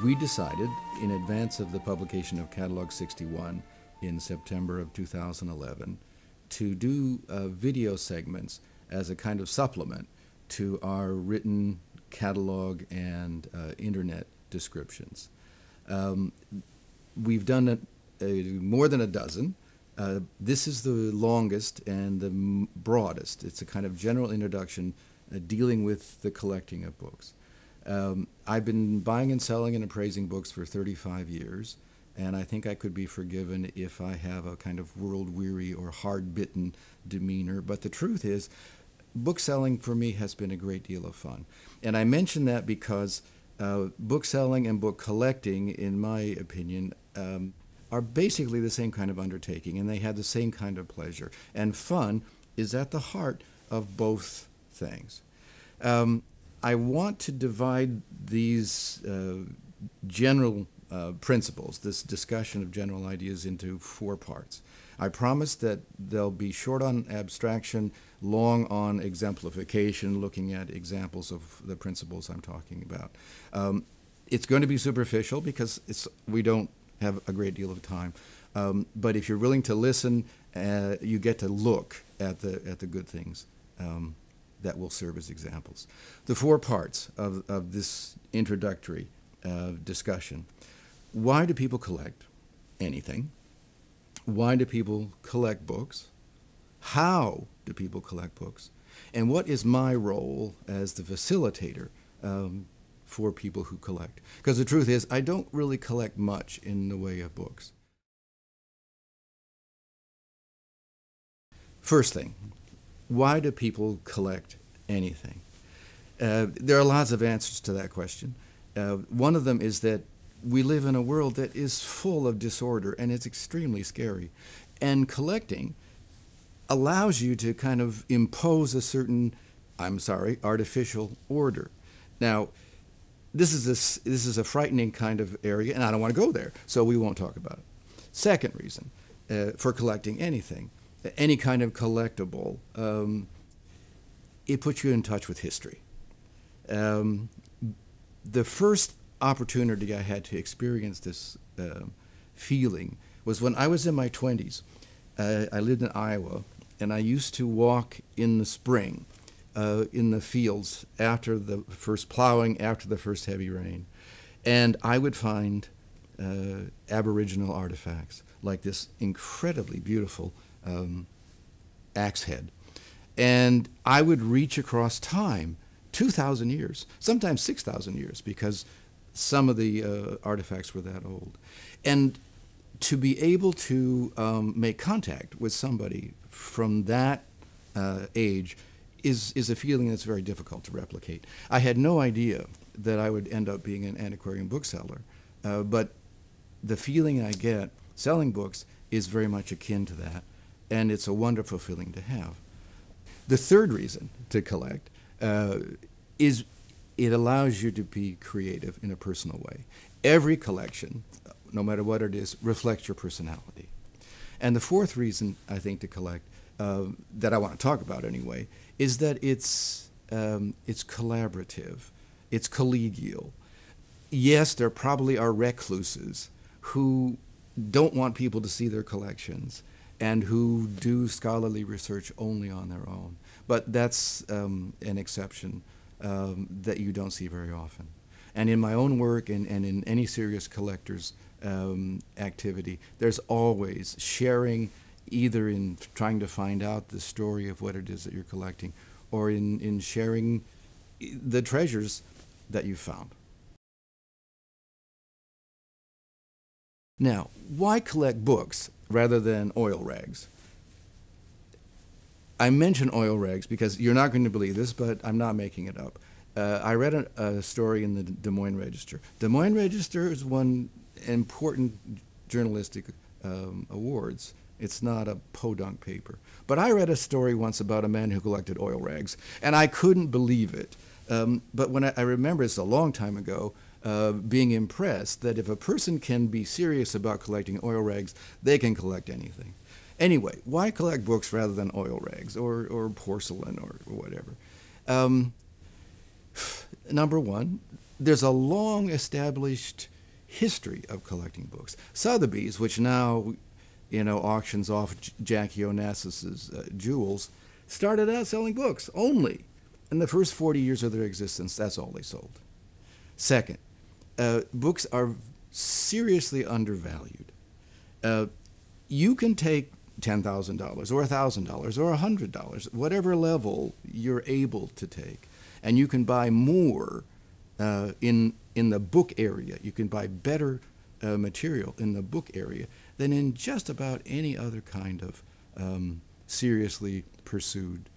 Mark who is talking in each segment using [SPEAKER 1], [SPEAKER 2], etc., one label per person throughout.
[SPEAKER 1] We decided, in advance of the publication of Catalog 61 in September of 2011, to do video segments as a kind of supplement to our written catalog and internet descriptions. We've done more than a dozen. This is the longest and the broadest. It's a kind of general introduction dealing with the collecting of books. I've been buying and selling and appraising books for 35 years, and I think I could be forgiven if I have a kind of world-weary or hard-bitten demeanor. But the truth is, book selling for me has been a great deal of fun. And I mention that because book selling and book collecting, in my opinion, are basically the same kind of undertaking, and they have the same kind of pleasure. And fun is at the heart of both things. I want to divide these general principles, this discussion of general ideas, into 4 parts. I promise that they'll be short on abstraction, long on exemplification, looking at examples of the principles I'm talking about. It's going to be superficial because we don't have a great deal of time. But if you're willing to listen, you get to look at the good things that will serve as examples. The 4 parts of this introductory discussion. Why do people collect anything? Why do people collect books? How do people collect books? And what is my role as the facilitator for people who collect? Because the truth is, I don't really collect much in the way of books. First thing, why do people collect anything? There are lots of answers to that question. One of them is that we live in a world that is full of disorder, and it's extremely scary. And collecting allows you to kind of impose a certain, artificial order. Now, this is a frightening kind of area, and I don't want to go there, so we won't talk about it. Second reason for collecting anything, any kind of collectible, it puts you in touch with history. The first opportunity I had to experience this feeling was when I was in my 20s. I lived in Iowa, and I used to walk in the spring in the fields after the first plowing, after the first heavy rain. And I would find Aboriginal artifacts, like this incredibly beautiful axe head. And I would reach across time, 2,000 years, sometimes 6,000 years, because some of the artifacts were that old. And to be able to make contact with somebody from that age is a feeling that's very difficult to replicate. I had no idea that I would end up being an antiquarian bookseller, but the feeling I get selling books is very much akin to that, and it's a wonderful feeling to have. The third reason to collect is it allows you to be creative in a personal way. Every collection, no matter what it is, reflects your personality. And the fourth reason, I think, to collect, that I want to talk about anyway, is that it's collaborative, it's collegial. Yes, there probably are recluses who don't want people to see their collections and who do scholarly research only on their own. But that's an exception that you don't see very often. And in my own work and in any serious collector's activity, there's always sharing, either in trying to find out the story of what it is that you're collecting, or in sharing the treasures that you found. Now, why collect books rather than oil rags? I mention oil rags because you're not going to believe this, but I'm not making it up. I read a story in the Des Moines Register. Des Moines Register has won important journalistic awards. It's not a podunk paper. But I read a story once about a man who collected oil rags, and I couldn't believe it. But when I remember, it's a long time ago, being impressed that if a person can be serious about collecting oil rags, they can collect anything. Anyway, why collect books rather than oil rags or porcelain or whatever? Number one, there's a long-established history of collecting books. Sotheby's, which now, auctions off Jackie Onassis's jewels, started out selling books only. In the first 40 years of their existence, that's all they sold. Second, books are seriously undervalued. You can take $10,000 or $1,000 or $100, whatever level you're able to take, and you can buy more in the book area. You can buy better material in the book area than in just about any other kind of seriously pursued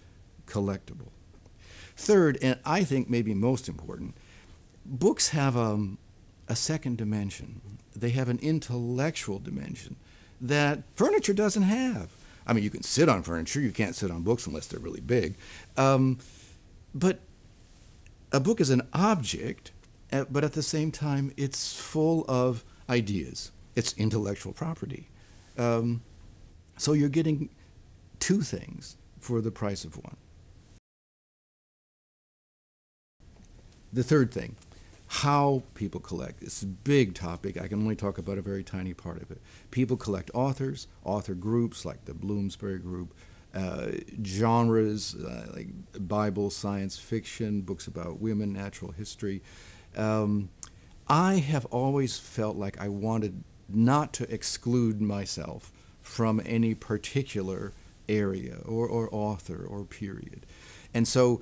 [SPEAKER 1] collectible. Third, and I think maybe most important, books have a second dimension. They have an intellectual dimension that furniture doesn't have. I mean, you can sit on furniture. You can't sit on books unless they're really big. But a book is an object, but at the same time, it's full of ideas. It's intellectual property. So you're getting two things for the price of one. The third thing, how people collect. It's a big topic. I can only talk about a very tiny part of it. People collect authors, author groups like the Bloomsbury Group, genres like Bible, science fiction, books about women, natural history. I have always felt like I wanted not to exclude myself from any particular area or author or period. And so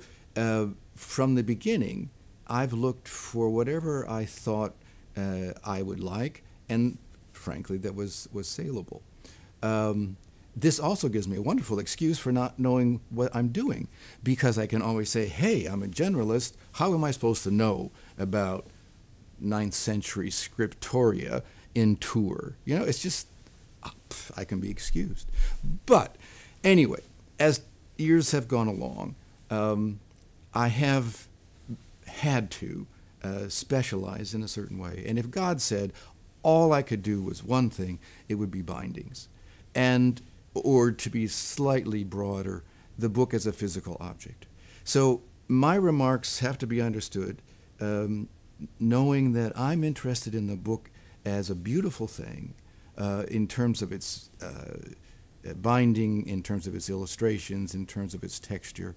[SPEAKER 1] from the beginning, I've looked for whatever I thought I would like, and frankly, that was saleable. This also gives me a wonderful excuse for not knowing what I'm doing, because I can always say, hey, I'm a generalist. How am I supposed to know about 9th century scriptoria in Tours? It's just, I can be excused. But anyway, as years have gone along, I have had to specialize in a certain way. And if God said all I could do was one thing, it would be bindings. Or to be slightly broader, the book as a physical object. So my remarks have to be understood knowing that I'm interested in the book as a beautiful thing in terms of its binding, in terms of its illustrations, in terms of its texture,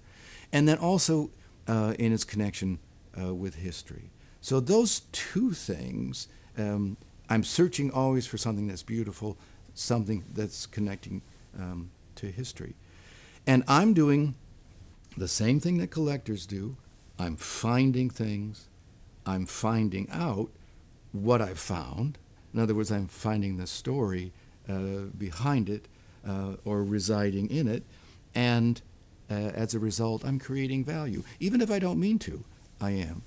[SPEAKER 1] and then also in its connection with history. So those two things, I'm searching always for something that's beautiful, something that's connecting to history. And I'm doing the same thing that collectors do. I'm finding things. I'm finding out what I've found. In other words, I'm finding the story behind it or residing in it. And as a result, I'm creating value. Even if I don't mean to, I am.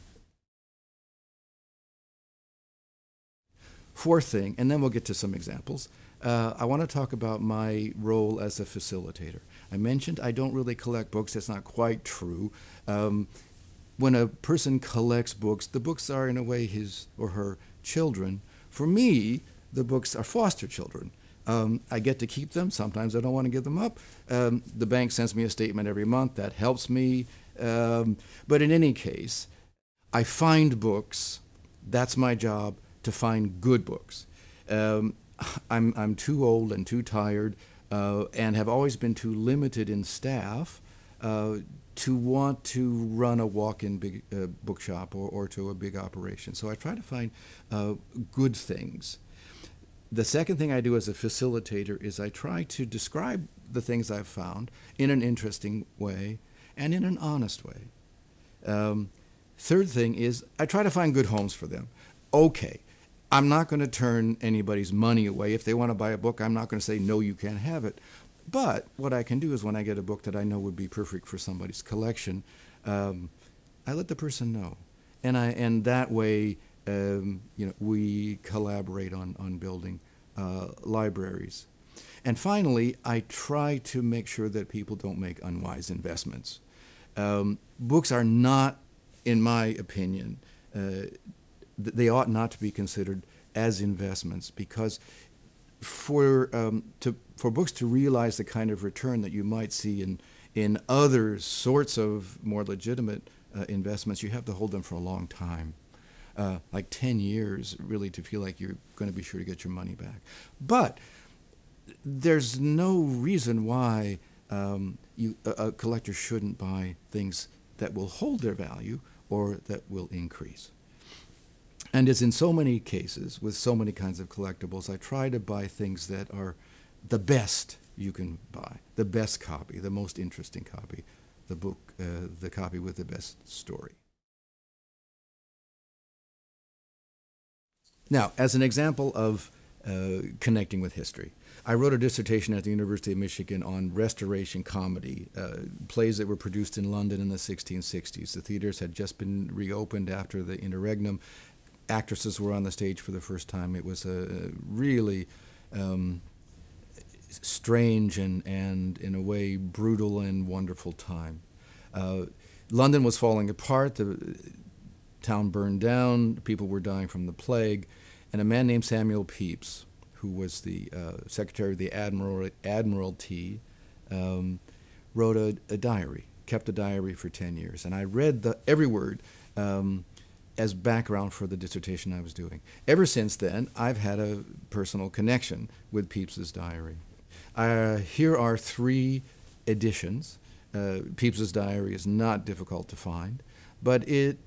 [SPEAKER 1] Fourth thing, and then we'll get to some examples, I want to talk about my role as a facilitator. I mentioned I don't really collect books. That's not quite true. When a person collects books, the books are in a way his or her children. For me, the books are foster children. I get to keep them. Sometimes I don't want to give them up. The bank sends me a statement every month. That helps me. But in any case, I find books. That's my job, to find good books. I'm too old and too tired and have always been too limited in staff to want to run a walk-in big bookshop or to a big operation. So I try to find good things. The second thing I do as a facilitator is I try to describe the things I've found in an interesting way and in an honest way. Third thing is I try to find good homes for them. Okay, I'm not going to turn anybody's money away. If they want to buy a book, I'm not going to say, no, you can't have it. But what I can do is when I get a book that I know would be perfect for somebody's collection, I let the person know. And that way, we collaborate on building libraries. And finally, I try to make sure that people don't make unwise investments. Books are not, in my opinion, they ought not to be considered as investments, because for books to realize the kind of return that you might see in other sorts of more legitimate investments, you have to hold them for a long time. like 10 years really to feel like you're going to be sure to get your money back. But there's no reason why a collector shouldn't buy things that will hold their value or that will increase. And as in so many cases with so many kinds of collectibles, I try to buy things that are the best you can buy, the best copy, the most interesting copy, the book, the copy with the best story. Now, as an example of connecting with history, I wrote a dissertation at the University of Michigan on restoration comedy, plays that were produced in London in the 1660s. The theaters had just been reopened after the interregnum. Actresses were on the stage for the first time. It was a really strange and in a way brutal and wonderful time. London was falling apart. The town burned down. People were dying from the plague. And a man named Samuel Pepys, who was the secretary of the Admiralty, wrote a diary, kept a diary for 10 years. And I read every word as background for the dissertation I was doing. Ever since then, I've had a personal connection with Pepys's diary. Here are 3 editions. Pepys's diary is not difficult to find, but it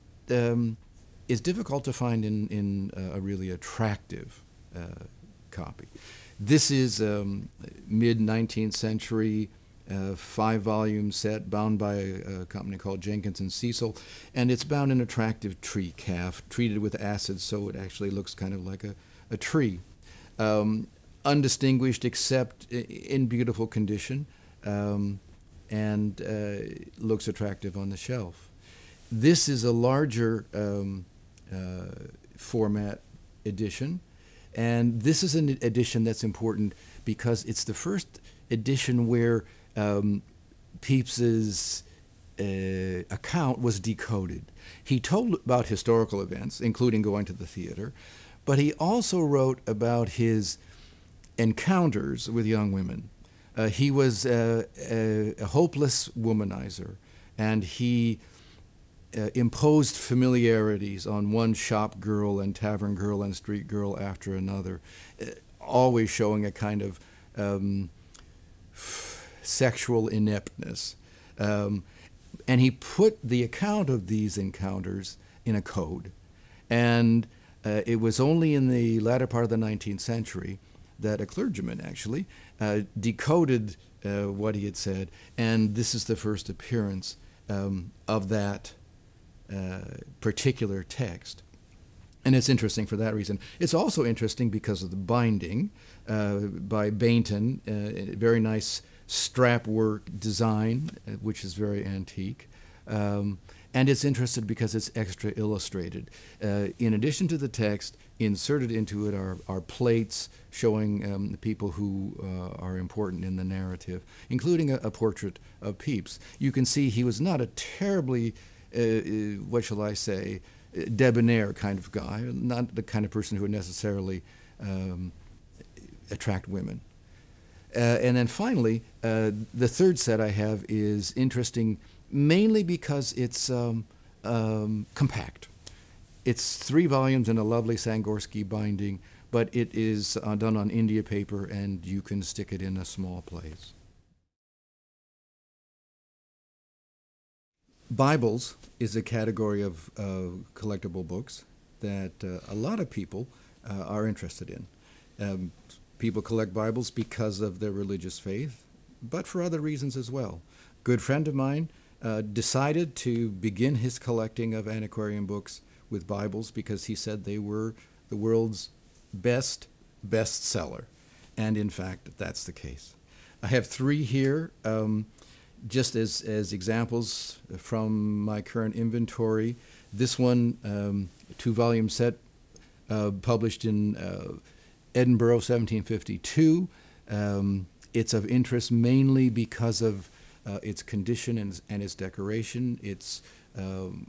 [SPEAKER 1] is difficult to find in a really attractive copy. This is mid-19th century 5-volume set bound by a company called Jenkins and Cecil, and it's bound in attractive tree calf, treated with acid so it actually looks kind of like a tree. Undistinguished except in beautiful condition, and looks attractive on the shelf. This is a larger format edition, and this is an edition that's important because it's the first edition where Pepys's account was decoded. He told about historical events, including going to the theater, but he also wrote about his encounters with young women. He was a hopeless womanizer, and he imposed familiarities on one shop girl and tavern girl and street girl after another, always showing a kind of sexual ineptness. And he put the account of these encounters in a code. And it was only in the latter part of the 19th century that a clergyman actually decoded what he had said, and this is the first appearance of that particular text. And it's interesting for that reason. It's also interesting because of the binding by Bainton, very nice strap work design, which is very antique. And it's interesting because it's extra illustrated. In addition to the text, inserted into it are plates showing the people who are important in the narrative, including a portrait of Pepys. You can see he was not a terribly, what shall I say, debonair kind of guy, not the kind of person who would necessarily attract women. And then finally, the third set I have is interesting mainly because it's compact. It's 3 volumes in a lovely Sangorski binding, but it is done on India paper, and you can stick it in a small place. Bibles is a category of collectible books that a lot of people are interested in. People collect Bibles because of their religious faith, but for other reasons as well. A good friend of mine decided to begin his collecting of antiquarian books with Bibles because he said they were the world's best bestseller. And in fact, that's the case. I have 3 here, just as examples from my current inventory. This one, 2-volume set, published in Edinburgh, 1752. It's of interest mainly because of its condition and its decoration.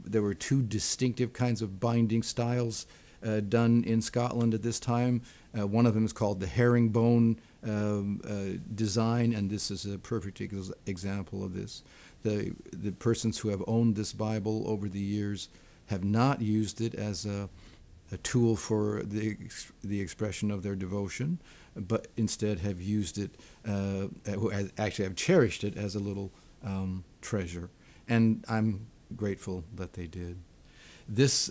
[SPEAKER 1] There were 2 distinctive kinds of binding styles done in Scotland at this time. One of them is called the herringbone design, and this is a perfect example of this. The persons who have owned this Bible over the years have not used it as a tool for the expression of their devotion, but instead have used it, actually have cherished it as a little treasure. And I'm grateful that they did. This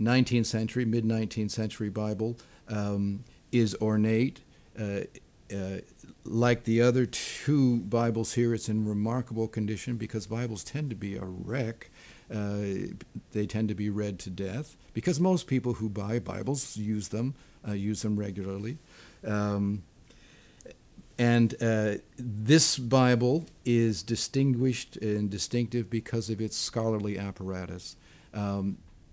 [SPEAKER 1] 19th century, mid-19th century Bible is ornate. Like the other two Bibles here, it's in remarkable condition because Bibles tend to be a wreck. They tend to be read to death because most people who buy Bibles use them regularly. This Bible is distinguished and distinctive because of its scholarly apparatus.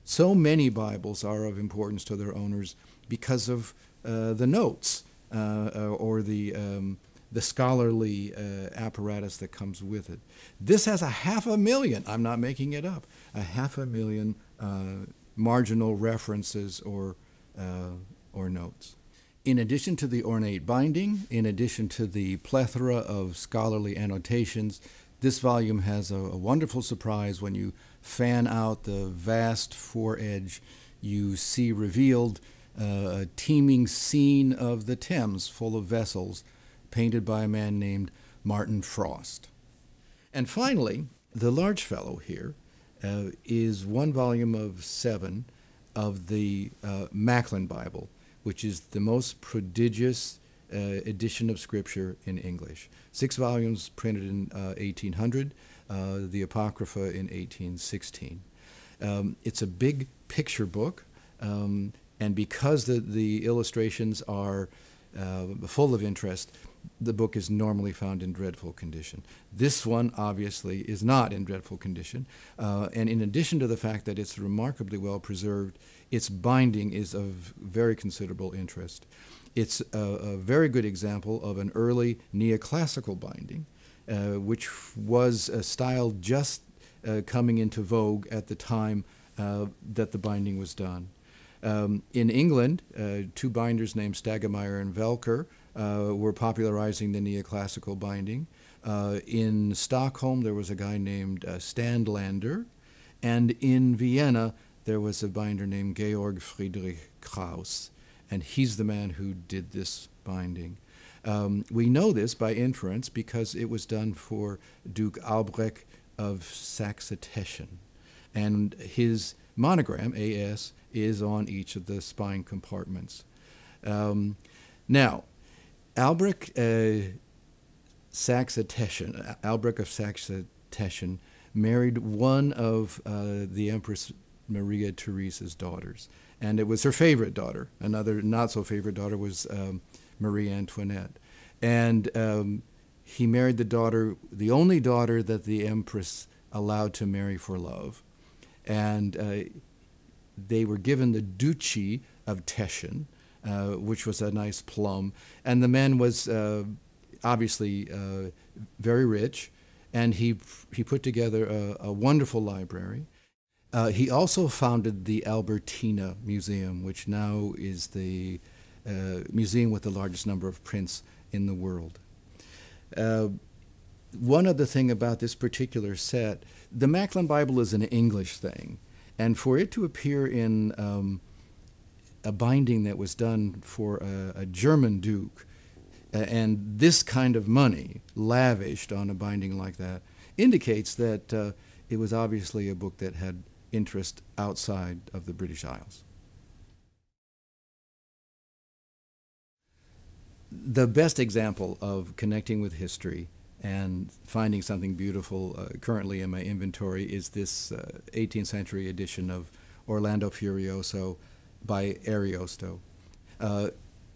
[SPEAKER 1] So many Bibles are of importance to their owners because of the notes or the scholarly apparatus that comes with it. This has 500,000, I'm not making it up, 500,000 marginal references or notes. In addition to the ornate binding, in addition to the plethora of scholarly annotations, this volume has a wonderful surprise. When you fan out the vast foredge, you see revealed a teeming scene of the Thames full of vessels, painted by a man named Martin Frost. And finally, the large fellow here is one volume of 7 of the Macklin Bible, which is the most prodigious edition of Scripture in English. 6 volumes printed in 1800, the Apocrypha in 1816. It's a big picture book, and because the illustrations are full of interest, the book is normally found in dreadful condition. This one, obviously, is not in dreadful condition. And in addition to the fact that it's remarkably well preserved, its binding is of very considerable interest. It's a very good example of an early neoclassical binding, which was a style just coming into vogue at the time that the binding was done. In England, 2 binders named Staggemeier and Velker were popularizing the neoclassical binding. In Stockholm, there was a guy named Standlander, and in Vienna, there was a binder named Georg Friedrich Krauss, and he's the man who did this binding. We know this by inference because it was done for Duke Albrecht of Saxe-Teschen, and his monogram, AS, is on each of the spine compartments. Now, Albrecht Saxe-Teschen, Albrecht of Saxe-Teschen, married one of the Empress Maria Theresa's daughters, and it was her favorite daughter. Another not-so-favorite daughter was Marie Antoinette. And he married the only daughter that the Empress allowed to marry for love. And they were given the Duchy of Teschen, which was a nice plum. And the man was obviously very rich, and he put together a wonderful library. He also founded the Albertina Museum, which now is the museum with the largest number of prints in the world. One other thing about this particular set, the Macklin Bible is an English thing, and for it to appear in a binding that was done for a German duke, and this kind of money lavished on a binding like that, indicates that it was obviously a book that had interest outside of the British Isles. The best example of connecting with history and finding something beautiful currently in my inventory is this 18th century edition of Orlando Furioso by Ariosto.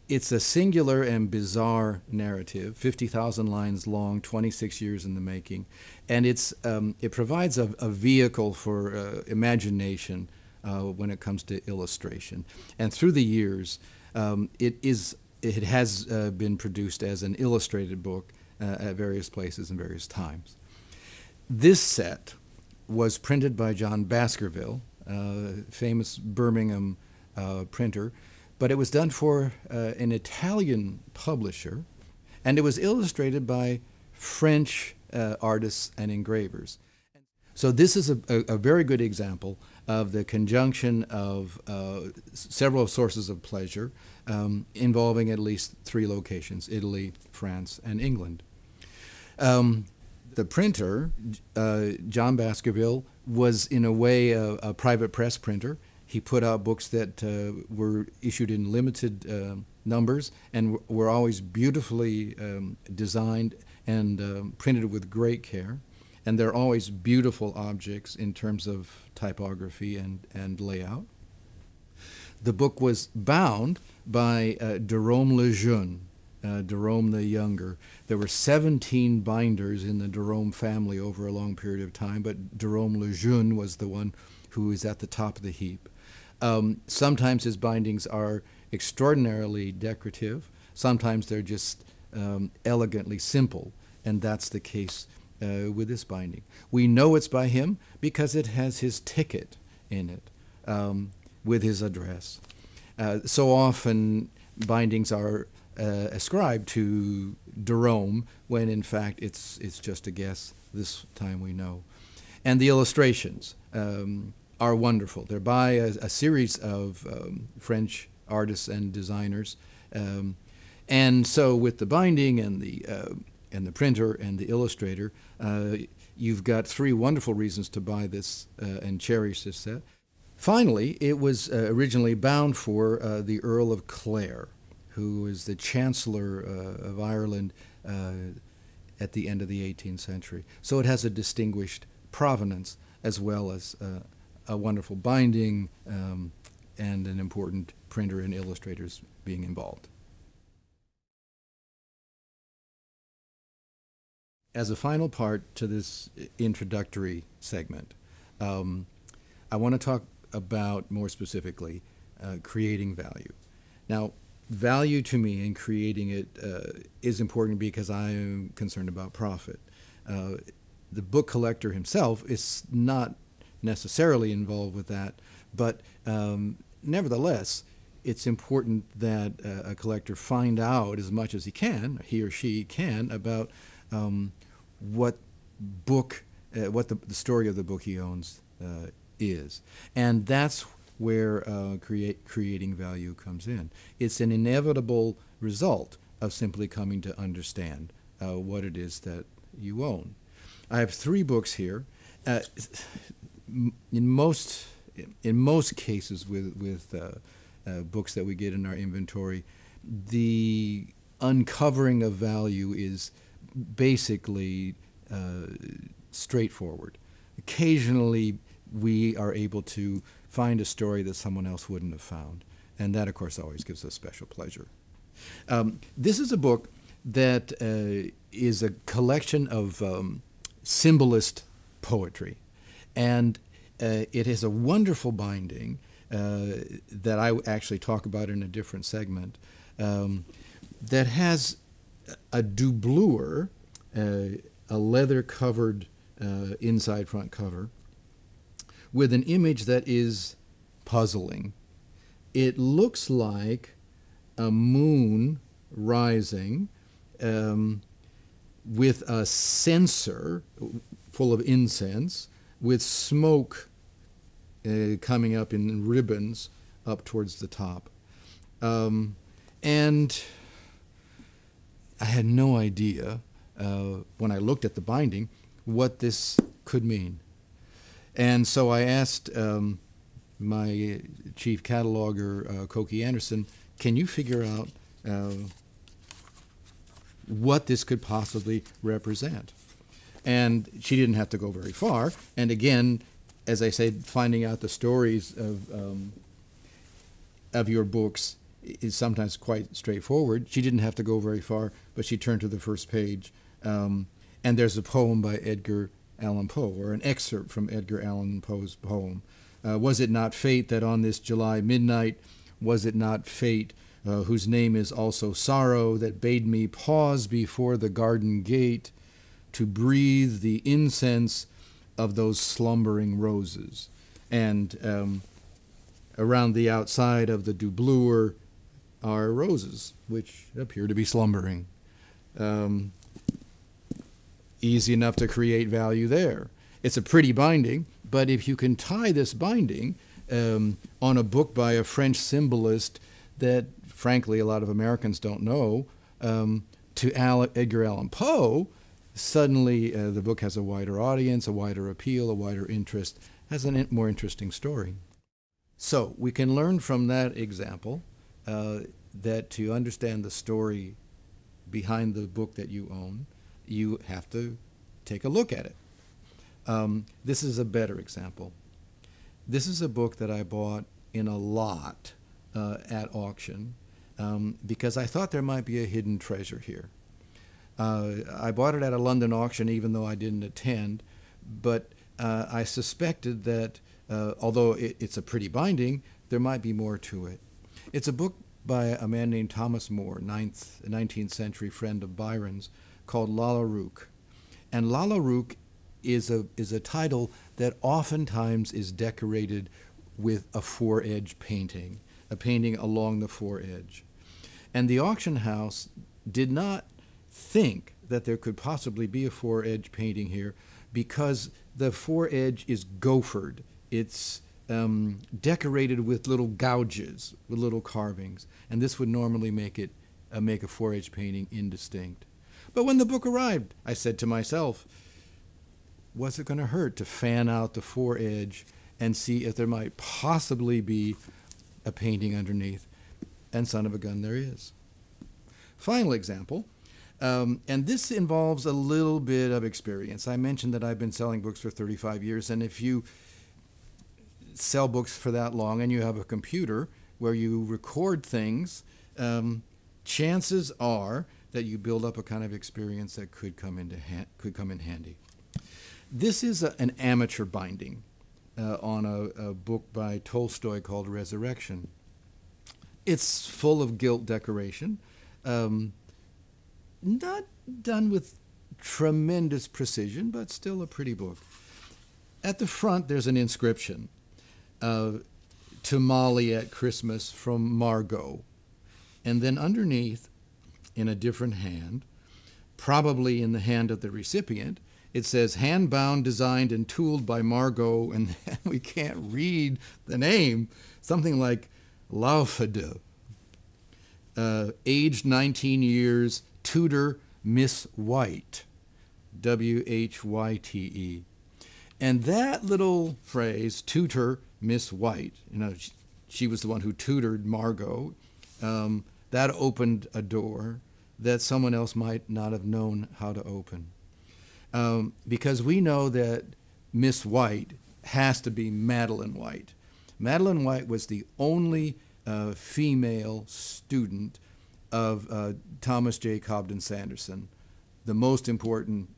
[SPEAKER 1] It's a singular and bizarre narrative, 50,000 lines long, 26 years in the making, and it provides a vehicle for imagination when it comes to illustration. And through the years, it has been produced as an illustrated book at various places and various times. This set was printed by John Baskerville, famous Birmingham printer, but it was done for an Italian publisher, and it was illustrated by French artists and engravers. So this is a very good example of the conjunction of several sources of pleasure involving at least three locations: Italy, France, and England. The printer, John Baskerville, was in a way a private press printer. He put out books that were issued in limited numbers and were always beautifully designed and printed with great care. And they're always beautiful objects in terms of typography and layout. The book was bound by Jérôme Lejeune, Jérôme the Younger. There were 17 binders in the Jérôme family over a long period of time, but Jérôme Lejeune was the one who is at the top of the heap. Sometimes his bindings are extraordinarily decorative. Sometimes they're just elegantly simple, and that's the case with this binding. We know it's by him because it has his ticket in it with his address. So often bindings are ascribed to Jérôme when in fact it's just a guess. This time we know. And the illustrations are wonderful. They're by a series of French artists and designers. And so with the binding and the printer and the illustrator, you've got three wonderful reasons to buy this and cherish this set. Finally, it was originally bound for the Earl of Clare, who was the Chancellor of Ireland at the end of the 18th century. So it has a distinguished provenance as well as a wonderful binding and an important printer and illustrators being involved. As a final part to this introductory segment, I want to talk about more specifically creating value. Now, value to me in creating it is important because I am concerned about profit. The book collector himself is not necessarily involved with that, but nevertheless, it's important that a collector find out as much as he or she can, about what the story of the book he owns is. And that's where creating value comes in. It's an inevitable result of simply coming to understand what it is that you own. I have three books here. In most cases with books that we get in our inventory, the uncovering of value is basically straightforward. Occasionally, we are able to find a story that someone else wouldn't have found, and that, of course, always gives us special pleasure. This is a book that is a collection of symbolist poetry, and it has a wonderful binding that I actually talk about in a different segment that has a doublure, a leather-covered inside front cover, with an image that is puzzling. It looks like a moon rising with a censer full of incense, with smoke coming up in ribbons up towards the top. And I had no idea when I looked at the binding what this could mean. And so I asked my chief cataloger, Cokie Anderson, can you figure out what this could possibly represent? And she didn't have to go very far. And again, as I said, finding out the stories of your books is sometimes quite straightforward. She didn't have to go very far, but she turned to the first page, and there's a poem by Edgar Allan Poe, or an excerpt from Edgar Allan Poe's poem. Was it not fate that on this July midnight, was it not fate, whose name is also sorrow, that bade me pause before the garden gate to breathe the incense of those slumbering roses? And around the outside of the doublure are roses, which appear to be slumbering. Easy enough to create value there. It's a pretty binding, but if you can tie this binding on a book by a French symbolist that, frankly, a lot of Americans don't know, to Edgar Allan Poe, suddenly the book has a wider audience, a wider appeal, a wider interest, has a more interesting story. So we can learn from that example that to understand the story behind the book that you own, you have to take a look at it. This is a better example. This is a book that I bought in a lot at auction because I thought there might be a hidden treasure here. I bought it at a London auction even though I didn't attend, but I suspected that although it's a pretty binding, there might be more to it. It's a book by a man named Thomas More, 19th century friend of Byron's, called Lalla Rookh. And Lalla Rookh is a title that oftentimes is decorated with a four-edge painting, a painting along the foredge. And the auction house did not think that there could possibly be a foredge painting here because the foredge is gophered. It's decorated with little gouges, with little carvings, and this would normally make a foredge painting indistinct. But when the book arrived, I said to myself, was it going to hurt to fan out the foredge and see if there might possibly be a painting underneath? And son of a gun, there is. Final example, and this involves a little bit of experience. I mentioned that I've been selling books for 35 years, and if you sell books for that long and you have a computer where you record things, chances are that you build up a kind of experience that could come in handy. This is an amateur binding on a book by Tolstoy called Resurrection. It's full of gilt decoration, not done with tremendous precision, but still a pretty book. At the front, there's an inscription, to Molly at Christmas from Margot. And then underneath, in a different hand, probably in the hand of the recipient, it says, hand-bound, designed, and tooled by Margot, and we can't read the name, something like Laufede. Aged 19 years, tutor Miss White, W-H-Y-T-E. And that little phrase, tutor Miss White, she was the one who tutored Margot, that opened a door that someone else might not have known how to open. Because we know that Miss White has to be Madeline White. Madeline White was the only female student of Thomas J. Cobden Sanderson, the most important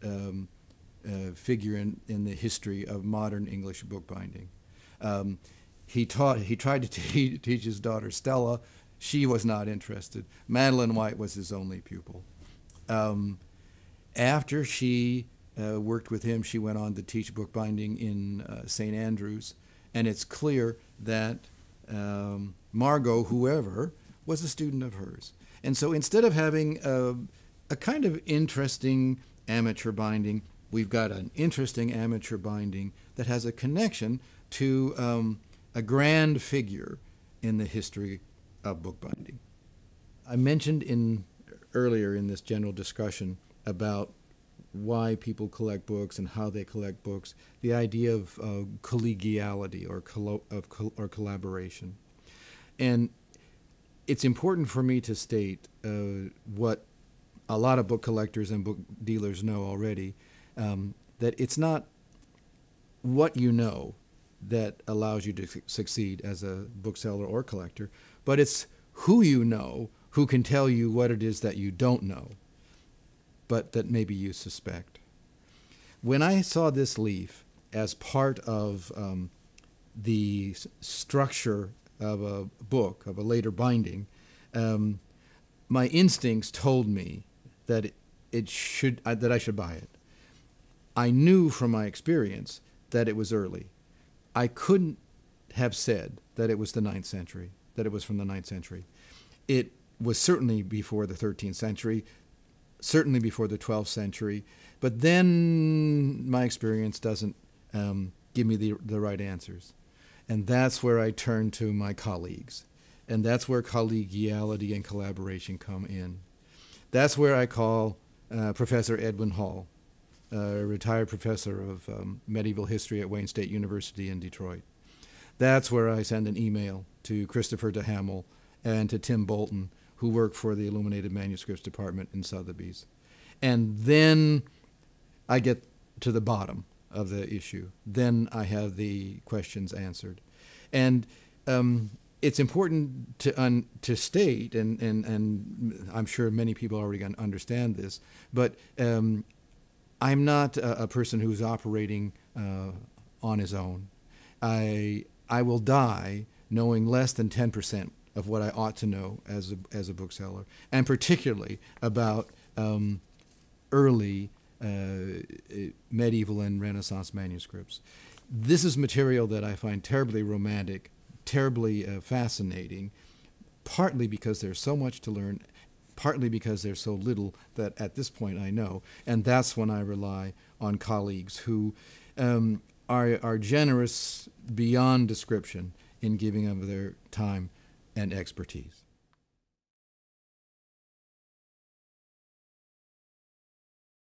[SPEAKER 1] figure in the history of modern English bookbinding. He tried to teach his daughter Stella. She was not interested. Madeline White was his only pupil. After she worked with him, she went on to teach bookbinding in St. Andrews, and it's clear that Margot, whoever, was a student of hers. And so instead of having a kind of interesting amateur binding, we've got an interesting amateur binding that has a connection to a grand figure in the history of bookbinding. I mentioned earlier in this general discussion about why people collect books and how they collect books, the idea of collegiality or collaboration. And it's important for me to state what a lot of book collectors and book dealers know already, that it's not what you know that allows you to succeed as a bookseller or collector, but it's who you know who can tell you what it is that you don't know, but that maybe you suspect. When I saw this leaf as part of the structure of a book, of a later binding, my instincts told me that that I should buy it. I knew from my experience that it was early. I couldn't have said that it was the 9th century, that it was from the 9th century. It was certainly before the 13th century, certainly before the 12th century, but then my experience doesn't give me the right answers. And that's where I turn to my colleagues. And that's where collegiality and collaboration come in. That's where I call Professor Edwin Hall, a retired professor of medieval history at Wayne State University in Detroit. That's where I send an email to Christopher DeHamel and to Tim Bolton, who work for the Illuminated Manuscripts Department in Sotheby's. And then I get to the bottom of the issue. Then I have the questions answered. And it's important to state, and I'm sure many people already understand this, but I'm not a person who's operating on his own. I will die knowing less than 10% of what I ought to know as a bookseller, and particularly about early medieval and Renaissance manuscripts. This is material that I find terribly romantic, terribly fascinating, partly because there's so much to learn, partly because there's so little that at this point I know, and that's when I rely on colleagues who are generous beyond description in giving of their time and expertise.